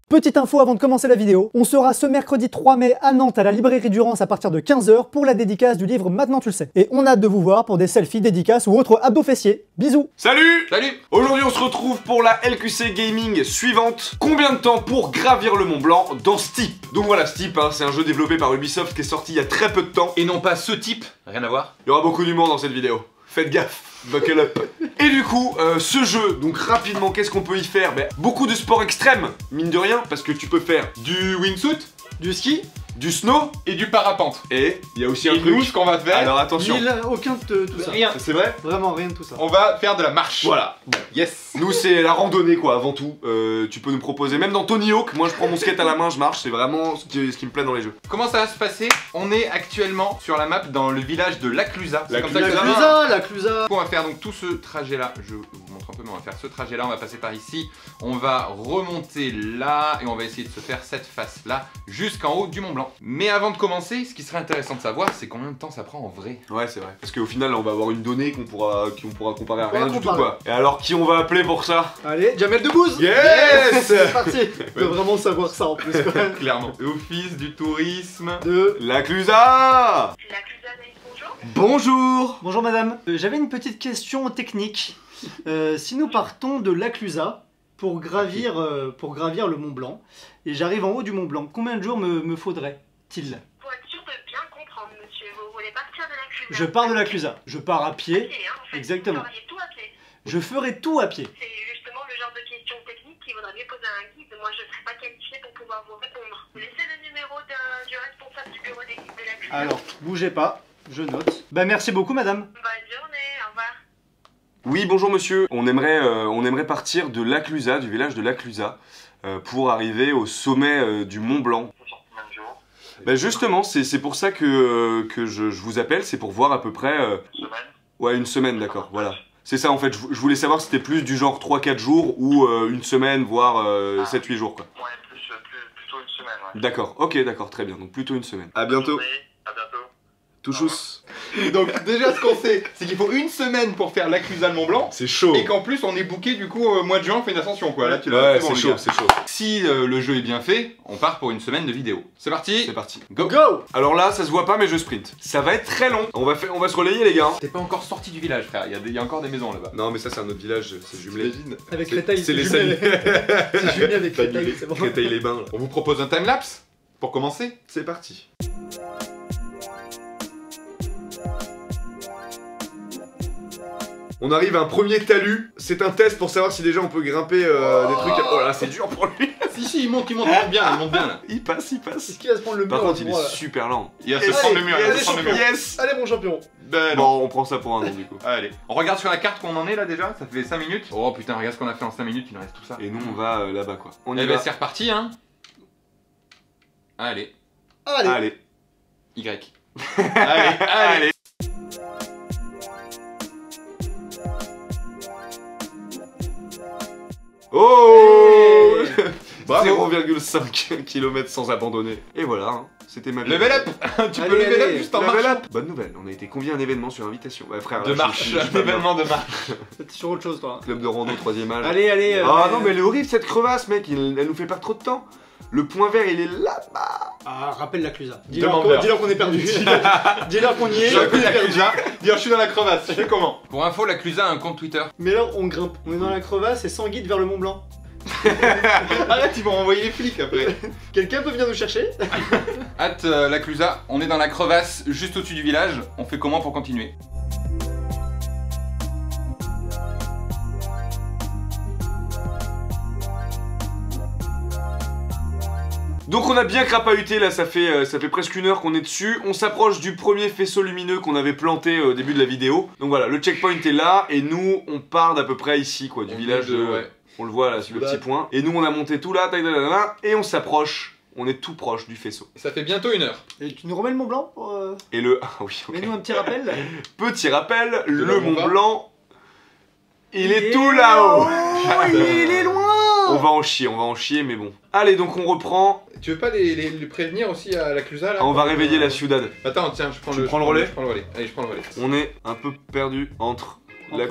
Petite info avant de commencer la vidéo, on sera ce mercredi 3 mai à Nantes à la librairie Durance à partir de 15 h pour la dédicace du livre Maintenant tu le sais. Et on a hâte de vous voir pour des selfies, dédicaces ou autres abdos fessiers. Bisous. Salut! Salut! Aujourd'hui on se retrouve pour la LQC Gaming suivante. Combien de temps pour gravir le Mont Blanc dans Steep? Donc voilà, Steep, hein, c'est un jeu développé par Ubisoft qui est sorti il y a très peu de temps. Et non pas ce type, rien à voir. Il y aura beaucoup d'humour dans cette vidéo. Faites gaffe, buckle up. Et du coup, ce jeu, donc rapidement, qu'est-ce qu'on peut y faire? Beaucoup de sports extrêmes, mine de rien, parce que tu peux faire Du wingsuit, Du ski, du snow, et du parapente. et il y a aussi un Et truc. nous, ce qu'on va faire, Alors attention, aucun de tout ça. rien. c'est vrai? Vraiment rien de tout ça. On va faire de la marche. Voilà. Yes. Nous c'est la randonnée quoi, avant tout. Tu peux nous proposer, même dans Tony Hawk, moi je prends mon skate à la main, je marche, c'est vraiment ce qui me plaît dans les jeux. Comment ça va se passer? On est actuellement sur la map dans le village de Laclusa. C'est comme ça que Laclusa. ça va. La Clusa. On va faire donc tout ce trajet là, je vous montre un peu mais on va faire ce trajet là, on va passer par ici, on va remonter là et on va essayer de se faire cette face là jusqu'en haut du Mont Blanc. Mais avant de commencer, ce qui serait intéressant de savoir c'est combien de temps ça prend en vrai. Ouais c'est vrai, parce qu'au final on va avoir une donnée qu'on pourra comparer à On pourra rien du tout comparer. quoi. Et alors qui on va appeler pour ça? Allez, Jamel Debbouze. Yes. C'est parti. De vraiment savoir ça en plus quand même. Clairement. Office du tourisme. La Clusa. bonjour. Bonjour. Bonjour madame, j'avais une petite question technique. Si nous partons de l'Aclusa pour gravir le Mont Blanc, et j'arrive en haut du Mont Blanc, combien de jours me faudrait-il? Pour être sûr de bien comprendre, monsieur, vous voulez partir de la Clusa? Je pars de l'Aclusa, je pars à pied, En fait, exactement. Vous feriez tout à pied. Je ferai tout à pied. C'est justement le genre de question technique qu'il vaudrait mieux poser à un guide. Moi, je ne serais pas qualifiée pour pouvoir vous répondre. Vous laissez le numéro du responsable du bureau d'équipe de la Clusa. Alors, bougez pas, je note. Bah merci beaucoup madame. Bonne journée, au revoir. Oui bonjour monsieur, on aimerait partir de Laclusa, du village de Laclusa, pour arriver au sommet du Mont Blanc. Bah justement, c'est pour ça que je vous appelle, c'est pour voir à peu près... Ouais, une semaine, d'accord, voilà. C'est ça en fait, je voulais savoir si c'était plus du genre 3-4 jours ou une semaine, voire 7-8 jours quoi. Ouais, plutôt une semaine, ouais. D'accord, ok, d'accord, très bien, donc plutôt une semaine. À bientôt. À bientôt. Touchous. Donc déjà ce qu'on sait, c'est qu'il faut une semaine pour faire Laclusa le Mont Blanc. C'est chaud. Et qu'en plus on est booké du coup au mois de juin on fait une ascension quoi. Là tu l'as Ouais, fait, c'est bon, chaud, le gars. c'est chaud. Si le jeu est bien fait, on part pour une semaine de vidéo. C'est parti. C'est parti. Go. Go. Alors là, ça se voit pas, mais je sprint. Ça va être très long. On va se relayer les gars. T'es pas encore sorti du village frère, il y a encore des maisons là-bas. Non mais ça c'est un autre village, c'est jumelé. T'imagines? Avec C'est- Créteil, c'est les jumelé salis. avec- c'est jumelé avec Créteil, c'est bon. Créteil les bains là. On vous propose un timelapse pour commencer. C'est parti. On arrive à un premier talus. C'est un test pour savoir si déjà on peut grimper des trucs. Oh là, c'est dur pour lui. Si il monte bien là. Il passe. Est-ce qu'il va se prendre le mur Par contre, à il ce est moment-là? super lent. Il va se Yes. prendre le mur, il va Yes, se prendre le mur. yes. Allez mon champion. Ben non. Bon, on prend ça pour un nom du coup. Allez, on regarde sur la carte qu'on en est là déjà, ça fait 5 minutes. Oh putain, regarde ce qu'on a fait en 5 minutes, il nous reste tout ça. Et nous on va là-bas quoi. On y Eh va. ben c'est reparti hein. Allez, Allez. Allez. Y. allez. Oh. Bravo. 0,5 km sans abandonner. Et voilà, hein. C'était ma vie. Level up. Tu peux Allez, level up allez. juste en Level marchant. up. Bonne nouvelle, on a été convié à un événement sur invitation. Ouais frère, De là, marche, je suis un pas bien. événement de marche. T'es sur autre chose toi. Club de rando, 3ème âge. Allez, allez. Ah non mais elle est horrible cette crevasse mec, elle nous fait perdre trop de temps. Le point vert il est là-bas. Ah, rappelle la Clusa. Demande-leur. Dis-leur qu'on est perdu. Dis-leur qu'on y est. Je suis la Clusa. Dire je suis dans la crevasse, je fais comment? Pour info, la Clusa a un compte Twitter. Mais là, on grimpe. On est dans la crevasse et sans guide vers le Mont Blanc. Arrête, ils vont envoyer les flics après. Quelqu'un peut venir nous chercher? Hâte la Clusa, on est dans la crevasse juste au-dessus du village. On fait comment pour continuer? Donc on a bien crapahuté là, ça fait presque 1 heure qu'on est dessus. On s'approche du premier faisceau lumineux qu'on avait planté au début de la vidéo. Donc voilà, le checkpoint est là et nous on part d'à peu près ici quoi, du village de... Ouais. On le voit là sur le petit point. Et nous on a monté tout là, et on s'approche. On est tout proche du faisceau. Ça fait bientôt 1 heure. Et tu nous remets le Mont Blanc pour, Et le... Ah oui, ok. Mets-nous un petit rappel. Petit rappel, le là où on Mont va. Blanc, il est tout là-haut. Il est loin. On va en chier, mais bon. Allez, donc on reprend. Tu veux pas les prévenir aussi à la Clusa là? On va réveiller la ciudad. Attends, tiens, je prends Tu le prends le relais? Je prends le relais. Allez, je prends le relais. On est un peu perdu entre la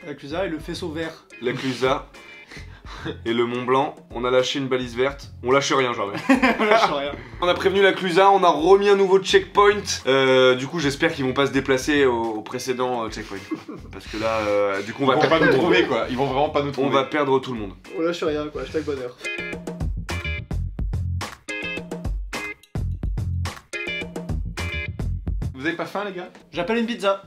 La Clusa et le faisceau vert. Clusa. et le Mont Blanc. On a lâché une balise verte. On lâche rien jamais. On lâche rien. On a prévenu la Clusa, on a remis un nouveau checkpoint. Du coup, j'espère qu'ils vont pas se déplacer au précédent checkpoint. Parce que là, du coup, on va Ils vont pas perdre nous trouver quoi. Ils vont vraiment pas nous trouver. On va perdre tout le monde. On lâche rien quoi, hashtag bonheur. Vous avez pas faim les gars? J'appelle une pizza.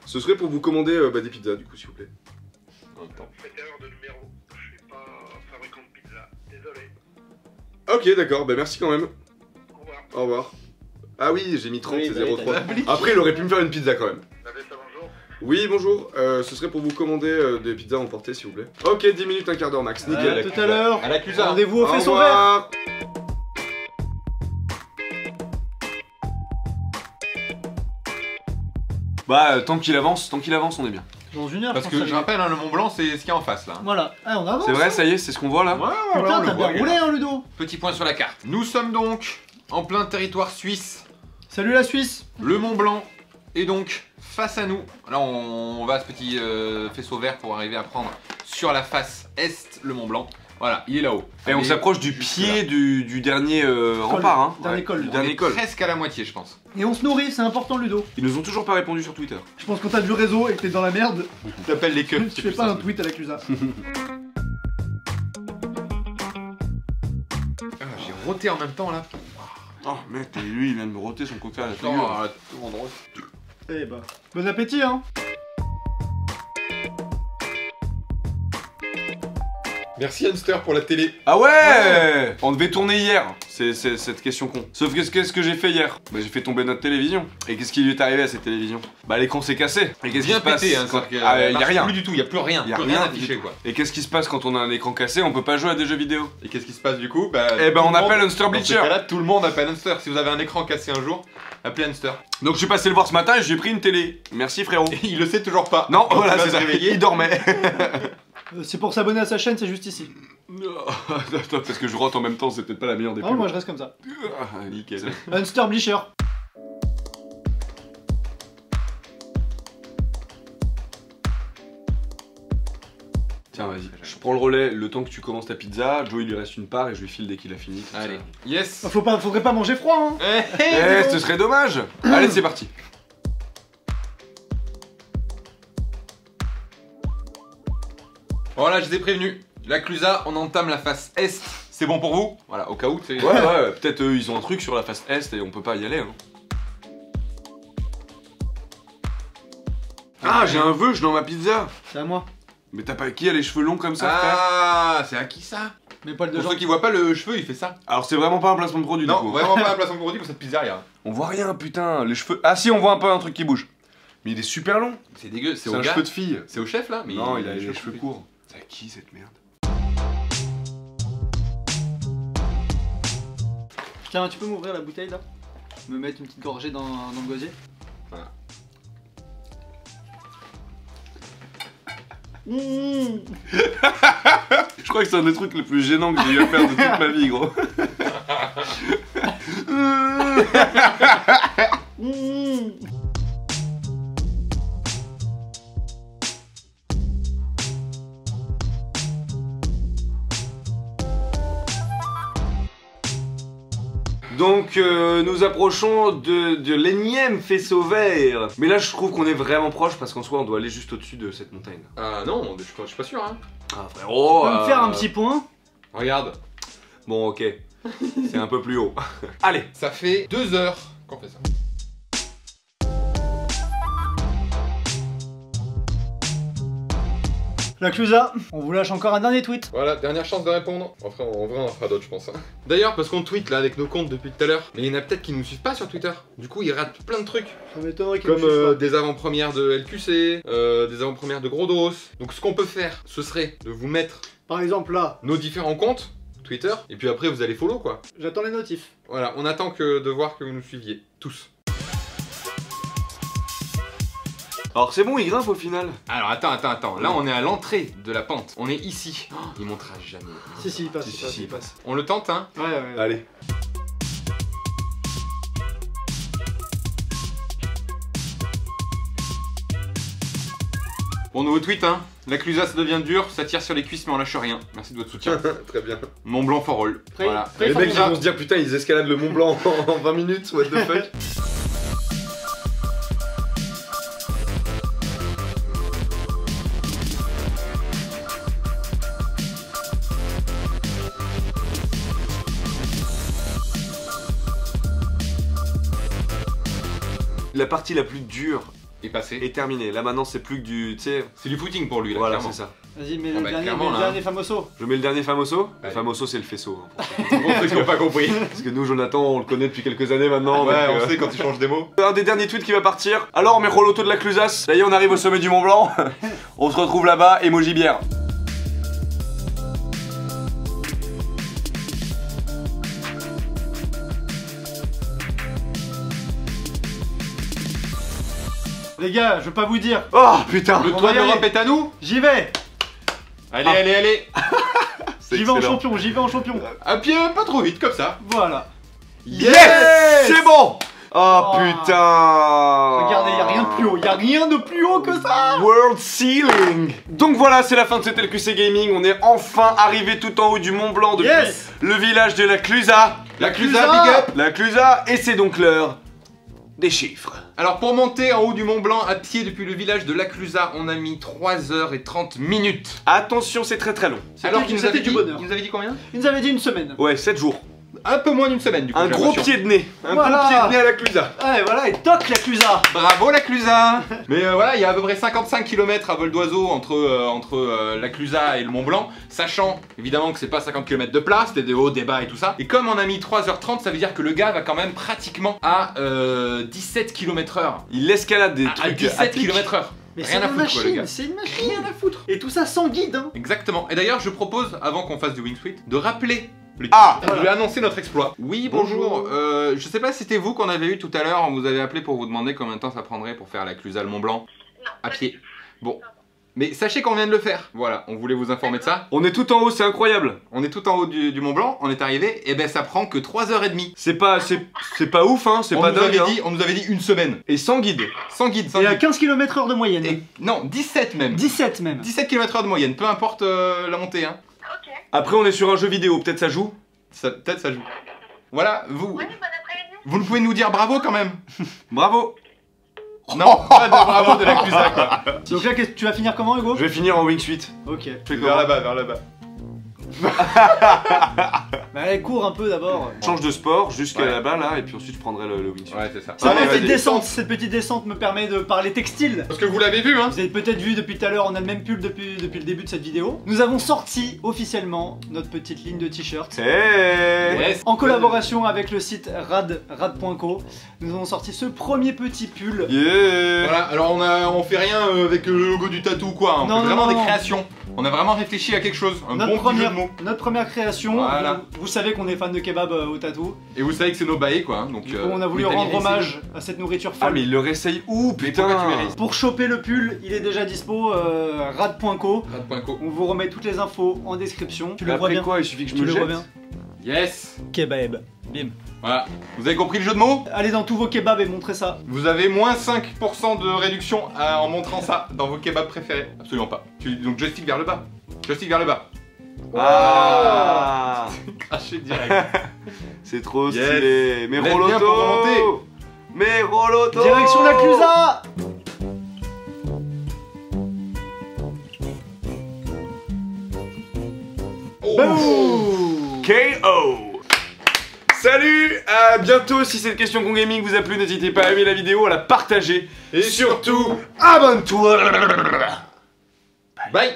Ce serait pour vous commander des pizzas, du coup, s'il vous plaît. Faites erreur de numéro. Je suis pas fabricant de pizza. Désolé. Ok, d'accord, bah merci quand même. Au revoir. Au revoir. Ah oui, j'ai mis 30, Oui, c'est bah oui, 03. t'as- Après, il aurait pu me faire une pizza quand même. Navetta, bonjour. Oui, bonjour. Ce serait pour vous commander des pizzas emportées, s'il vous plaît. Ok, 10 minutes, un quart d'heure max. Nickel. À tout à l'heure. À la Clusa. Rendez-vous au Au faisceau vert. revoir. Bah, tant qu'il avance, on est bien. Dans une heure. Parce je que pense je rappelle, hein, le Mont Blanc c'est ce qu'il y a en face là. Voilà. Ah, on avance. C'est vrai, ça y est, c'est ce qu'on voit là. Putain, t'as bien roulé hein, Ludo. Petit point sur la carte. Nous sommes donc en plein territoire suisse. Salut la Suisse. Le Mont Blanc est donc face à nous. Là, on va à ce petit faisceau vert pour arriver à prendre sur la face est le Mont Blanc. Voilà, il est là-haut. Et on Allez, s'approche du juste pied là. du dernier rempart, hein. Dernier col. Du On dernier est col. presque à la moitié, je pense. Et on se nourrit, c'est important Ludo. Ils nous ont toujours pas répondu sur Twitter. Je pense qu'on t'a du réseau et que t'es dans la merde. T'appelles les queues. Tu fais pas un tweet à la Clusa. Ah, j'ai roté en même temps là. Oh mec, lui il vient de me roter son coca à la Oh, figure. tout en drôle. Eh bah, bon appétit hein. Merci Hamster pour la télé. Ah ouais, on devait tourner hier, c'est cette question con. Sauf que qu'est-ce que j'ai fait hier? Bah j'ai fait tomber notre télévision. Et qu'est-ce qui lui est arrivé à cette télévision? Bah l'écran s'est cassé. Et qu'est-ce qui Bien se passe pété, hein, quand... c'est-à-dire que Ah, elle y a marche rien. plus du tout, y a plus rien, Y a plus rien affiché du quoi. Et qu'est-ce qui se passe quand on a un écran cassé? On peut pas jouer à des jeux vidéo. Et qu'est-ce qui se passe du coup? Bah, Eh ben tout on le appelle monde- Hunster Dans ce Bleacher. cas-là, tout le monde appelle Hunster. Si vous avez un écran cassé un jour, appelez Hunster. Donc je suis passé le voir ce matin et j'ai pris une télé. Merci frérot. Et il le sait toujours pas. Non, Donc, voilà, il va c'est se ça. réveiller. Il dormait. C'est pour s'abonner à sa chaîne, c'est juste ici. Attends, parce que je rote en même temps, c'est peut-être pas la meilleure des Ah, pubs. moi je reste comme ça. Ah, nickel. Hunster Bleacher. Tiens, vas-y. Je prends le relais le temps que tu commences ta pizza. Joe, il lui reste une part et je lui file dès qu'il a fini. comme Allez. ça. Yes. Faudrait pas manger froid hein. Eh, ce serait dommage. Allez, c'est parti. Voilà, je les ai prévenus. La Clusa, on entame la face est. C'est bon pour vous? Voilà, au cas où, tu sais. Ouais, peut-être eux, ils ont un truc sur la face est et on peut pas y aller. Hein. Ah, j'ai un veuge dans ma pizza. C'est à moi. Mais t'as pas qui a les cheveux longs comme ça, frère? Ah, c'est à qui ça? Mes poils de Pour gens. ceux qui voient pas le cheveu, il fait ça. Alors c'est vraiment pas un placement de produit du Non, coup. vraiment pas un placement de produit pour cette pizzeria. On voit rien, putain. Les cheveux. Ah si, on voit un peu un truc qui bouge. Mais il est super long. C'est dégueu, c'est C'est au un gars. cheveu de fille. C'est au chef là? Mais Non, il a les cheveux coupés. courts. C'est à qui cette merde? Tiens, tu peux m'ouvrir la bouteille là? Me mettre une petite gorgée dans le gosier? Voilà. Mmh. Je crois que c'est un des trucs les plus gênants que j'ai eu à faire de toute ma vie, gros. Mmh. Donc nous approchons de l'énième faisceau vert. Mais là je trouve qu'on est vraiment proche parce qu'en soi on doit aller juste au-dessus de cette montagne. Ah non, je suis pas sûr hein. Ah frérot. Tu peux me faire un petit point? Regarde, Bon ok. C'est un peu plus haut. Allez. ça fait 2 heures qu'on fait ça. La Clusa, on vous lâche encore un dernier tweet. Voilà, dernière chance de répondre. En vrai, on en fera d'autres, je pense. Hein. D'ailleurs, parce qu'on tweet là avec nos comptes depuis tout à l'heure, mais il y en a peut-être qui nous suivent pas sur Twitter. Du coup, ils ratent plein de trucs. Ça m'étonnerait qu'il Comme des avant-premières de LQC, des avant-premières de Gros Dos. Donc, ce qu'on peut faire, ce serait de vous mettre Par exemple là, nos différents comptes Twitter, et puis après, vous allez follow quoi. j'attends les notifs. Voilà, on attend que de voir que vous nous suiviez. Tous. Alors c'est bon, il grimpe au final. Alors, attends. Là, on est à l'entrée de la pente. On est ici. Oh, il montera jamais. Si, il passe. Si, il passe. On le tente, hein. Ouais. Allez. Bon, nouveau tweet, hein. La Clusa, ça devient dur, ça tire sur les cuisses, mais on lâche rien. Merci de votre soutien. Très bien. Mont Blanc for all. Très- Voilà. très Les fort. mecs ils vont se dire putain ils escaladent le Mont Blanc en 20 minutes, what the fuck. La partie la plus dure Et passé. est terminée. Là maintenant c'est plus que du... tu sais... C'est du footing pour lui, là, Voilà clairement. c'est ça. Vas-y, mets Ah le bah, dernier, clairement, mets le là. dernier famoso. Je mets le dernier famoso. Le Allez. famoso c'est le faisceau. Hein. Pour ceux qui n'ont pas compris. Parce que nous Jonathan on le connaît depuis quelques années maintenant. Ouais, donc, on sait quand tu changes des mots. Un des derniers tweets qui va partir. Alors mes rolotos de la Clusaz, ça y est on arrive au sommet du Mont Blanc. On se retrouve là-bas, emoji bière. Les gars, je veux pas vous dire. Oh putain. Le On toit va y d'Europe aller. est à nous. J'y vais. Allez, allez, allez. C'est J'y vais en excellent. champion, j'y vais en champion. À pied, pas trop vite, comme ça. Voilà. Yes, c'est bon. Oh putain. Regardez, y a rien de plus haut. Y a rien de plus haut que ça. World Ceiling. Donc voilà, c'est la fin de cet LQC Gaming. On est enfin arrivé tout en haut du Mont Blanc depuis Yes. le village de la Clusa. La Clusa, Clusa. big up. La Clusa, et c'est donc l'heure des chiffres. Alors pour monter en haut du Mont Blanc à pied depuis le village de La Clusa, on a mis 3h30 minutes. Attention, c'est très très long. Alors qu'il nous avait c'était du dit, bonheur. il nous avait dit combien? Ils nous avaient dit une semaine. Ouais, 7 jours. Un peu moins d'une semaine du coup. Un j'ai gros l'impression. pied de nez. Un Voilà. gros pied de nez à la Clusa. Ouais, voilà, et toc la Clusa. Bravo La Clusa. Mais voilà, il y a à peu près 55 km à vol d'oiseau entre La Clusa et le Mont Blanc, sachant évidemment que c'est pas 50 km de plat, c'était des hauts, des bas et tout ça. Et comme on a mis 3h30, ça veut dire que le gars va quand même pratiquement à 17 km/h. Il escalade des À trucs 17 à pic. km/h. Mais Rien c'est à une foutre quoi le machine, gars. c'est une machine. Rien à foutre. Et tout ça sans guide, hein. Exactement. Et d'ailleurs, je propose, avant qu'on fasse du wing suite, de rappeler le Ah, Je vais annoncer notre exploit. Oui, bonjour. Bonjour. Je sais pas si c'était vous qu'on avait eu tout à l'heure. On vous avait appelé pour vous demander combien de temps ça prendrait pour faire la Clusa le Mont Blanc Non. à pied. Bon. Mais sachez qu'on vient de le faire. Voilà, on voulait vous informer de ça. On est tout en haut, c'est incroyable. On est tout en haut du Mont Blanc, on est arrivé, et ben ça prend que 3h30. C'est pas ouf, hein. C'est On pas nous avait dingue. Hein. dit, on nous avait dit une semaine. Et sans guide. Sans guide, sans Et à guide. 15 km/h de moyenne. Et, non, 17 même. 17 même. 17 km/h de moyenne, peu importe la montée. Hein. Ok. Après, on est sur un jeu vidéo. Peut-être ça joue. Peut-être ça joue. Voilà, vous, Oui, bon après-midi. vous pouvez nous dire bravo quand même. Bravo. Non, pas de bravo de la Clusa quoi. Donc là, tu vas finir comment, Hugo? Je vais finir en wing suite. Ok. Je fais Vers comment? là-bas, vers là-bas. Bah allez, cours un peu d'abord. Change de sport jusqu'à Ouais. là-bas là, et puis ensuite je prendrai le wing suite. Ouais, c'est ça. Cette Allez, petite vas-y. descente, cette petite descente me permet de parler textile. Parce que vous l'avez vu, hein. Vous avez peut-être vu depuis tout à l'heure, on a le même pull depuis le début de cette vidéo. Nous avons sorti officiellement notre petite ligne de t-shirts. Hey. Yes. En collaboration avec le site rad.co, nous avons sorti ce premier petit pull. Yeah. Voilà, alors on fait rien avec le logo du tatou ou quoi, on Non, fait vraiment non, des non. créations. On a vraiment réfléchi à quelque chose, un Notre bon petit jeu première, de mots. notre première création. Voilà. Vous savez qu'on est fan de kebab au tatou. Et vous savez que c'est nos bails quoi, hein, donc Du coup, on a voulu rendre hommage à cette nourriture Ah folle. mais il le réessaye où Mais putain. pourquoi tu mérites Pour choper le pull, il est déjà dispo, rad.co. Rad.co. On vous remet toutes les infos en description. Tu le vois Après bien. quoi, il suffit que je Tu me le vois jette. bien. Yes. Kebab. Bim. Voilà, vous avez compris le jeu de mots? Allez dans tous vos kebabs et montrez ça. Vous avez moins 5% de réduction en montrant ça dans vos kebabs préférés. Absolument pas. Donc joystick vers le bas. Joystick vers le bas. Ah. Craché direct. C'est trop Yes. stylé. Mais Lève bien Roloto. pour remonter. Mais Roloto. Direction la Clusa. Oh. KO. Salut, à bientôt. Si cette question Con Gaming vous a plu, n'hésitez pas à aimer la vidéo, à la partager et surtout abonne-toi. Bye.